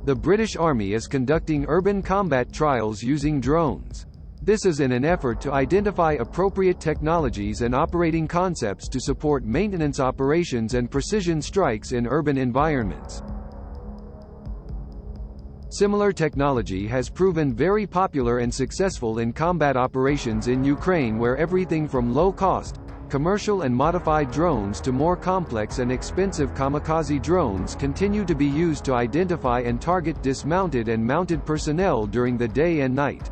The British Army is conducting urban combat trials using drones. This is in an effort to identify appropriate technologies and operating concepts to support maintenance operations and precision strikes in urban environments. Similar technology has proven very popular and successful in combat operations in Ukraine, where everything from low-cost, commercial and modified drones to more complex and expensive kamikaze drones continue to be used to identify and target dismounted and mounted personnel during the day and night.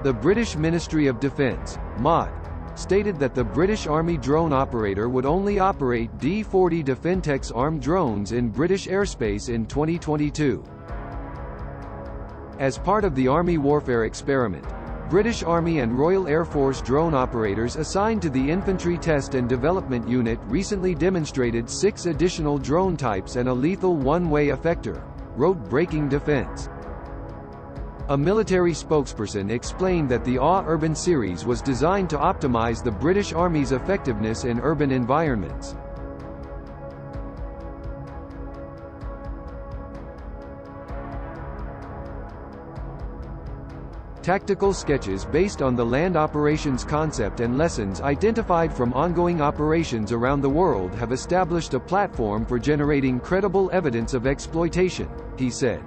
The British Ministry of Defence, MOD, stated that the British Army drone operator would only operate D-40 Defentex armed drones in British airspace in 2022. As part of the Army warfare experiment, British Army and Royal Air Force drone operators assigned to the Infantry Test and Development Unit recently demonstrated 6 additional drone types and a lethal one-way effector, road-breaking defense. A military spokesperson explained that the AW Urban series was designed to optimize the British Army's effectiveness in urban environments. Tactical sketches based on the land operations concept and lessons identified from ongoing operations around the world have established a platform for generating credible evidence of exploitation, he said.